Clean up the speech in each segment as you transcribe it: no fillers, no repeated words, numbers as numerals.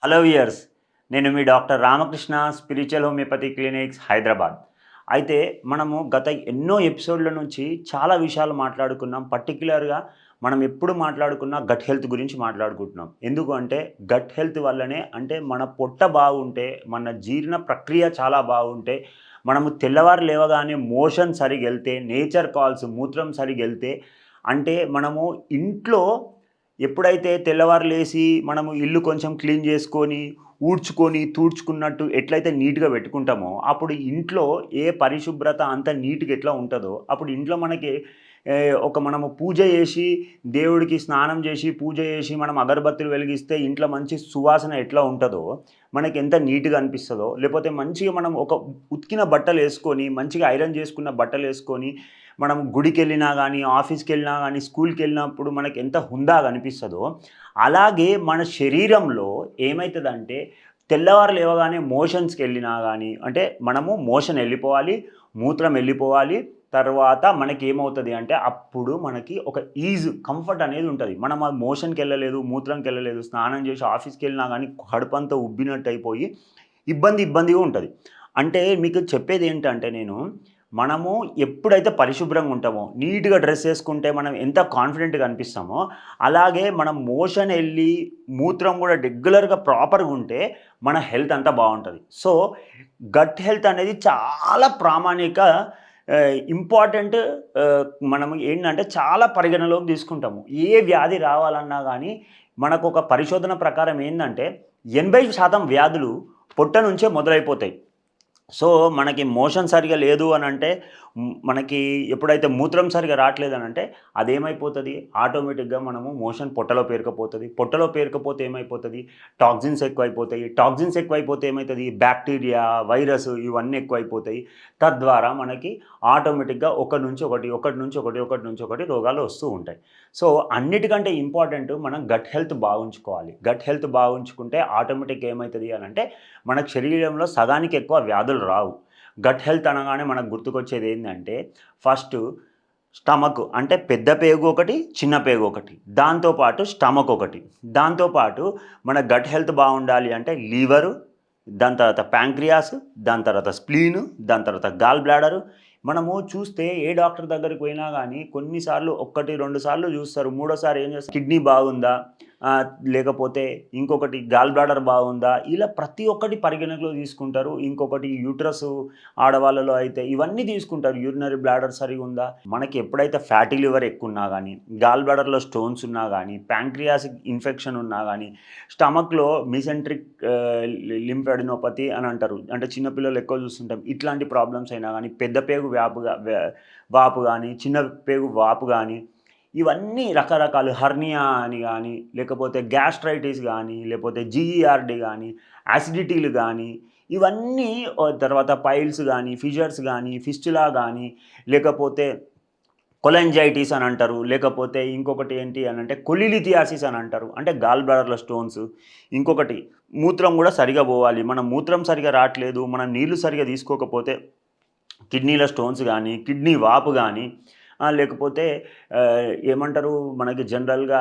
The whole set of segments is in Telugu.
హలో వియర్స్, నేను మీ doctor Ramakrishna spiritual homeopathy clinics Hyderabad. అయితే మనము గత ఎన్నో ఎపిసోడ్ల నుంచి చాలా విషయాలు మాట్లాడుకున్నాం. పర్టిక్యులర్‌గా మనం ఎప్పుడు మాట్లాడుకున్న గట్ హెల్త్ గురించి మాట్లాడుకుంటున్నాం. ఎందుకు అంటే గట్ హెల్త్ వల్లనే అంటే మన పొట్ట బాగుంటే, మన జీర్ణ ప్రక్రియ చాలా బాగుంటే, మనము తెల్లవారు లేవగానే మోషన్ సరిగెళ్తే, నేచర్ కాల్స్ మూత్రం సరిగెళ్తే అంటే మనము ఇంట్లో ఎప్పుడైతే తెల్లవారు లేసి మనము ఇల్లు కొంచెం క్లీన్ చేసుకొని, ఊడ్చుకొని, తూడ్చుకున్నట్టు ఎట్లయితే నీట్‌గా పెట్టుకుంటామో, అప్పుడు ఇంట్లో ఏ పరిశుభ్రత అంత నీట్‌గా ఎట్లా ఉంటదో, అప్పుడు ఇంట్లో మనకి ఒక మనము పూజ చేసి, దేవుడికి స్నానం చేసి, పూజ చేసి, మనం అగరబత్తులు వెలిగిస్తే ఇంట్లో మంచి సువాసన ఎట్లా ఉంటదో, మనకెంత నీట్‌గా అనిపిస్తదో, లేపోతే మంచిగా మనం ఒక ఉతికిన బట్టలేసుకొని, మంచిగా ఐరన్ చేసుకున్న బట్టలేసుకొని మనం గుడికెళ్ళినా గానీ, ఆఫీస్‌కెళ్ళినా గానీ, స్కూల్‌కెళ్ళినప్పుడు మనకెంత హుందాగా అనిపిస్తదో, అలాగే మన శరీరంలో ఏమైతదంటే, తెల్లవారు లేవగానే మోషన్స్‌కెళ్ళినా గానీ, అంటే మనము మోషన్ ఎళ్ళిపోవాలి, మూత్రం ఎళ్ళిపోవాలి. తర్వాత మనకేమవుతది అంటే, అప్పుడు మనకి ఒక కంఫర్ట్ అనేది ఉంటది. మనం ఆ మోషన్‌కెళ్ళలేదు, మూత్రంకెళ్ళలేదు, స్నానం చేసి ఆఫీస్‌కెళ్ళినా గానీ, కడుపంతా ఉబ్బినట్టయిపోయి ఇబ్బందిగా ఉంటది. అంటే మీకు చెప్పేదేంటంటే నేను, మనము ఎప్పుడైతే పరిశుభ్రంగా ఉంటామో, నీట్‌గా డ్రెస్ ఏసుకుంటే మనం ఎంత కాన్ఫిడెంట్‌గా అనిపిస్తామో, అలాగే మనం మోషన్ ఎళ్ళి, మూత్రం గూడా రెగ్యులర్‌గా ప్రాపర్‌గా ఉంటే, మన హెల్త్ అంతా బావుంటది. సో, గట్ హెల్త్ అనేది చాలా ప్రామాణిక ఇంపార్టెంట్ మనము ఏంటంటే చాలా పరిగణలోకి తీసుకుంటాము. ఏ వ్యాధి రావాలన్నా గానీ, మనకొక పరిశోధన ప్రకారం ఏందంటే, 80% వ్యాధులు పొట్ట నుంచే మొదలైపోతాయి. సో, మనకి మోషన్ సరిగ్గా లేదు అనంటే, మనకి ఎప్పుడైతే మూత్రం సరిగ్గా రాట్లేదనంటే, అదేమైపోతది ఆటోమేటిక్‌గా మనము మోషన్ పొట్టలో పేరుకపోతది. పొట్టలో పేరుకపోతే ఏమైపోతది? టాక్సిన్స్ ఎక్కువైపోతాయి. టాక్సిన్స్ ఎక్కువైపోతే ఏమైతది? బాక్టీరియా, వైరస్ ఇవన్నీ ఎక్కువైపోతాయి. తద్వారా మనకి ఆటోమేటిక్‌గా ఒకటి నుంచి ఒకటి, ఒకటి నుంచి ఒకటి, ఒకటి నుంచి ఒకటి రోగాలు వస్తూ ఉంటాయి. సో, అన్నిటికంటే ఇంపార్టెంట్ మనం గట్ హెల్త్ బాగుంచుకోవాలి. గట్ హెల్త్ బాగుంచుకుంటే ఆటోమేటిక్‌గా ఏమైతది అనంటే, మనకు శరీరంలో సగానికి ఎక్కువ వ్యాధులు రావు. గట్ హెల్త్ అనగానే మనకు గుర్తుకొచ్చేది ఏందంటే, ఫస్టు స్టమక్ అంటే పెద్ద పేగు ఒకటి, చిన్న పేగు ఒకటి. దాంతో పాటు స్టమక్ ఒకటి. దాంతో పాటు మన గట్ హెల్త్ బావుండాలి అంటే లివరు, దాని తర్వాత ప్యాంక్రియాస్, దాని తర్వాత స్ప్లీను, దాని తర్వాత గాల్ బ్లాడరు. మనము చూస్తే ఏ డాక్టర్ దగ్గరికి పోయినా గానీ కొన్నిసార్లు 1, 2 సార్లు జూస్తారు. మూడోసారి ఏం చేస్తారు కిడ్నీ బాగుందా? లేకపోతే ఇంకొకటి గాల్ బ్లాడర్ బాగుందా? ఇలా ప్రతి ఒక్కటి పరిగణనలో తీసుకుంటారు. ఇంకొకటి యూట్రసు ఆడవాళ్ళలో అయితే ఇవన్నీ తీసుకుంటారు. యూరినరీ బ్లాడర్ సరిగుందా? మనకి ఎప్పుడైతే ఫ్యాటీ లివర్ ఎక్కువున్నా గానీ, గాల్ బ్లాడర్‌లో స్టోన్స్ ఉన్నా గానీ, ప్యాంక్రియాసిక్ ఇన్ఫెక్షన్ ఉన్నా గానీ, స్టమక్‌లో మీసెంట్రిక్ లింఫాడినోపతి అని అంటారు. అంటే చిన్న పిల్లలు ఎక్కువ చూస్తుంటాం. ఇట్లాంటి ప్రాబ్లమ్స్ అయినా గానీ, పెద్ద పేగు వాపు గానీ, చిన్న పేగు వాపు గానీ, ఇవన్నీ రకరకాలు హెర్నియా అని గానీ, లేకపోతే గ్యాస్ట్రైటిస్ గానీ, లేపోతే జీఈఆర్‌డీ గానీ, యాసిడిటీలు గానీ, ఇవన్నీ తర్వాత పైల్స్ గానీ, ఫిషర్స్ గానీ, ఫిస్టులా గానీ, లేకపోతే కొలెంజైటిస్ అని అంటారు. లేకపోతే ఇంకొకటి ఏంటి అనంటే కొలిలిథియాసిస్ అని అంటారు. అంటే గాల్ బ్లాడర్‌లో స్టోన్స్. ఇంకొకటి మూత్రం గూడా సరిగ్గా పోవాలి. మనం మూత్రం సరిగ్గా రాట్లేదు, మనం నీళ్లు సరిగ్గా తీసుకోకపోతే కిడ్నీలో స్టోన్స్ గానీ, కిడ్నీ వాపు గానీ, లేకపోతే ఏమంటారు మనకి జనరల్‌గా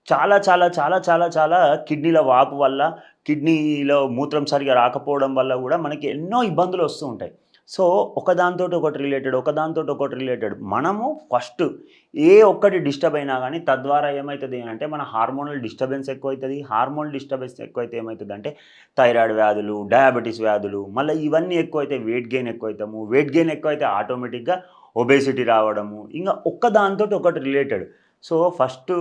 చాలా, చాలా, చాలా, చాలా, చాలా కిడ్నీల వాపు వల్ల, కిడ్నీలో మూత్రం సరిగ్గా రాకపోవడం వల్ల గూడా మనకి ఎన్నో ఇబ్బందులొస్తూ ఉంటాయి. సో, ఒకదానితోటి ఒకటి రిలేటెడ్, ఒకదానితోటి ఒకటి రిలేటెడ్. మనము ఫస్ట్ ఏ ఒక్కటి డిస్టర్బ్ అయినా గానీ తద్వారా ఏమైతది అంటే మన హార్మోనల్ డిస్టర్బెన్స్ ఎక్కువైతది. హార్మోనల్ డిస్టర్బెన్స్ ఎక్కువైతే ఏమైతదంటే థైరాయిడ్ వ్యాధులు, డయాబెటిస్ వ్యాధులు, మళ్ళా ఇవన్నీ ఎక్కువైతే వెయిట్ గెయిన్ ఎక్కువైతాము. వెయిట్ గెయిన్ ఎక్కువైతే ఆటోమేటిక్‌గా ఒబేసిటీ రావడము. ఇంగ ఒక్కదానితోటి ఒకటి రిలేటెడ్. సో, ఫస్టు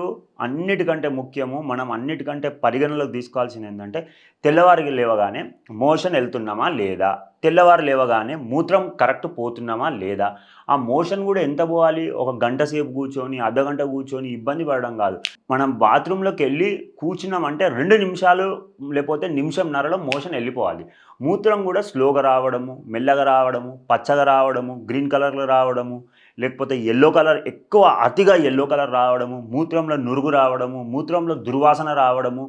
అన్నిటికంటే ముఖ్యము మనం అన్నిటికంటే పరిగణలోకి తీసుకోవాల్సిందేందంటే తెల్లవారి లేవగానే మోషన్ ఎళ్తున్నామా లేదా? తెల్లవారు లేవగానే మూత్రం కరెక్ట్ పోతున్నామా లేదా? ఆ మోషన్ గూడా ఎంత పోవాలి? ఒక గంట సేపు కూర్చొని, అర్ధగంట కూర్చొని ఇబ్బంది పడడం గాదు. మనం బాత్రూమ్‌లోకెళ్ళి కూర్చున్నామంటే 2 నిమిషాలు లేపోతే నిమిషంన్నరలో మోషన్ ఎళ్ళిపోవాలి. మూత్రం గూడా స్లోగా రావడము, మెల్లగా రావడము, పచ్చగా రావడము, గ్రీన్ కలర్‌లో రావడము, లేకపోతే యెల్లో కలర్ ఎక్కువ అతిగా యెల్లో కలర్ రావడము, మూత్రంలో నురుగు రావడము, మూత్రంలో దుర్వాసన రావడము,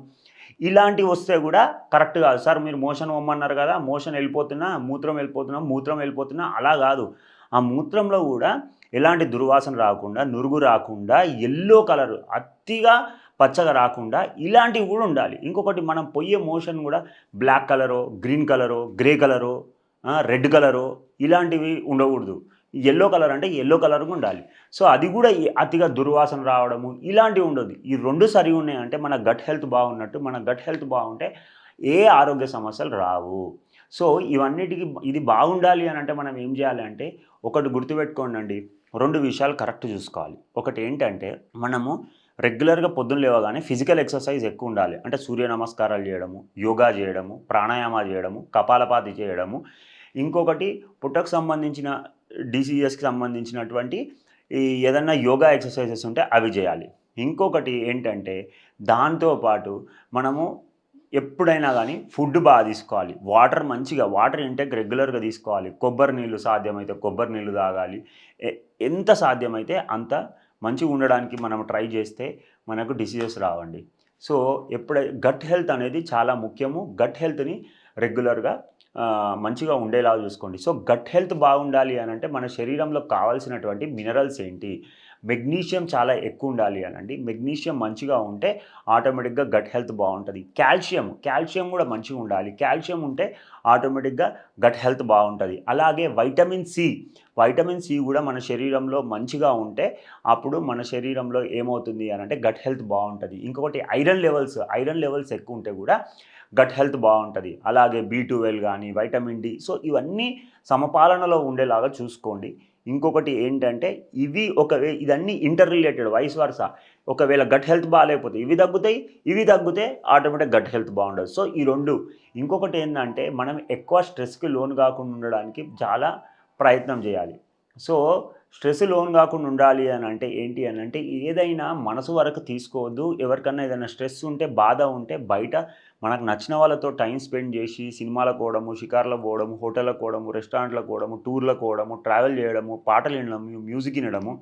ఇలాంటివొస్తే గూడా కరెక్ట్ గాదు. సార్ మీరు మోషన్ పొమ్మన్నారు గదా! మోషన్ ఎళ్ళిపోతున్నా, మూత్రం వెళ్ళిపోతున్నా అలా గాదు. ఆ మూత్రంలో గూడా ఎలాంటి దుర్వాసన రాకుండా, నురుగు రాకుండా యెల్లో కలర్ అతిగా పచ్చగా రాకుండా ఇలాంటివి కూడా ఉండాలి. ఇంకొకటి మనం పొయ్యే మోషన్ కూడా బ్లాక్ కలరో, గ్రీన్ కలరో, గ్రే కలరో, రెడ్ కలరో ఇలాంటివి ఉండకూడదు. యెల్లో కలర్ అంటే యెల్లో కలర్‌గా ఉండాలి. సో, అది కూడా అతిగా దుర్వాసన రావడము ఇలాంటివి ఉండొద్దు. ఈ 2 సరిగా ఉన్నాయంటే మన గట్ హెల్త్ బాగున్నట్టు. మన గట్ హెల్త్ బాగుంటే ఏ ఆరోగ్య సమస్యలు రావు. సో, ఇవన్నిటికి ఇది బాగుండాలి అనంటే మనం ఏం చేయాలి అంటే ఒకటి గుర్తుపెట్టుకోండండి. 2 విషయాలు కరెక్ట్ చూసుకోవాలి. ఒకటేంటంటే మనము రెగ్యులర్‌గా పొద్దున లేవగానే ఫిజికల్ ఎక్సర్సైజ్ ఎక్కువుండాలి. అంటే సూర్య నమస్కారాలు చేయడము, యోగా చేయడము, ప్రాణాయామాలు చేయడము, కపాలపాతి చేయడము. ఇంకొకటి పుట్టకు సంబంధించిన డీసీఎస్‌కి సంబంధించినటువంటి ఈ ఏదన్నా యోగా ఎక్సర్సైజెస్ ఉంటే అవి చేయాలి. ఇంకొకటి ఏంటంటే దాంతో పాటు మనము ఎప్పుడైనా గానీ ఫుడ్ తీసుకోవాలి. వాటర్ ఇంటేక్ రెగ్యులర్‌గా తీసుకోవాలి. కొబ్బరి నీళ్ళు సాధ్యమైతే కొబ్బరి నీళ్ళు తాగాలి. ఎ ఎంత సాధ్యమైతే అంత మంచిగుండడానికి మనం ట్రై చేస్తే మనకు డిసీజెస్ రావండి. సో, గట్ హెల్త్ అనేది చాలా ముఖ్యము. గట్ హెల్త్‌ని రెగ్యులర్‌గా మంచిగా ఉండేలాగా చూసుకోండి. సో, గట్ హెల్త్ బాగుండాలి అనంటే మన శరీరంలో కావాల్సినటువంటి మినరల్స్ ఏంటి? మెగ్నీషియం చాలా ఎక్కువుండాలి అనండి. మెగ్నీషియం మంచిగా ఉంటే ఆటోమేటిక్‌గా గట్ హెల్త్ బావుంటది. కాల్షియం కూడా మంచిగుండాలి. కాల్షియం ఉంటే ఆటోమేటిక్‌గా గట్ హెల్త్ బావుంటది. అలాగే వైటమిన్ సి కూడా మన శరీరంలో మంచిగా ఉంటే అప్పుడు మన శరీరంలో ఏమవుతుంది అనంటే గట్ హెల్త్ బావుంటది. ఇంకొకటి ఐరన్ లెవెల్స్ ఎక్కువుంటే కూడా గట్ హెల్త్ బావుంటది. అలాగే బి12 గానీ, వైటమిన్ డి. సో, ఇవన్నీ సమపాలనలో ఉండేలాగా చూసుకోండి. ఇంకొకటి ఏంటంటే ఇదన్నీ ఇంటర్ రిలేటెడ్ వైస్ వర్సా. ఒకవేళ గట్ హెల్త్ బాలేకపోతే ఇవి తగ్గుతే ఆటోమేటిక్‌గా గట్ హెల్త్ బావుండదు. సో, ఈ 2 ఇంకొకటేందంటే మనం ఎక్కువ స్ట్రెస్‌కి లోను కాకుండా ఉండడానికి చాలా ప్రయత్నం చేయాలి. సో, స్ట్రెస్ లోను కాకుండా ఉండాలి అనంటే ఏంటి అనంటే ఏదైనా మనసు వరకు తీసుకోవద్దు. ఎవరికన్నా ఏదైనా స్ట్రెస్ ఉంటే, బాధ ఉంటే బయట మనకు నచ్చిన వాళ్ళతో టైమ్ స్పెండ్ చేసి సినిమాలకు పోవడము, షికార్లకు పోవడము, హోటళ్ళకు పోవడము, రెస్టారెంట్‌లకు పోవడము, టూర్‌లకు పోవడము, ట్రావెల్ చేయడము, పాటలు వినడము, మ్యూజిక్ వినడము.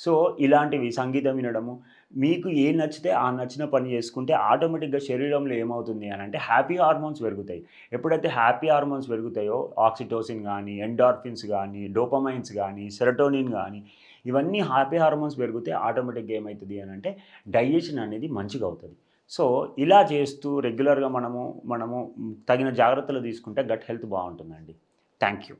సో, ఇలాంటివి సంగీతం వినడము. మీకు ఏది నచ్చితే ఆ నచ్చిన పని చేసుకుంటే ఆటోమేటిక్‌గా శరీరంలో ఏమవుతుంది అనంటే హ్యాపీ హార్మోన్స్ పెరుగుతాయి. ఎప్పుడైతే హ్యాపీ హార్మోన్స్ పెరుగుతాయో ఆక్సిటోసిన్ గానీ, ఎండార్ఫిన్స్ గానీ, డోపమైన్స్ గానీ, సెరటోనిన్ గానీ ఇవన్నీ హ్యాపీ హార్మోన్స్ పెరిగితే ఆటోమేటిక్‌గా ఏమైతది అనంటే డైజెషన్ అనేది మంచిగా అవుతది. సో, ఇలా చేస్తూ రెగ్యులర్‌గా మనము తగిన జాగ్రత్తలు తీసుకుంటే గట్ హెల్త్ బావుంటుందండి. Thank you.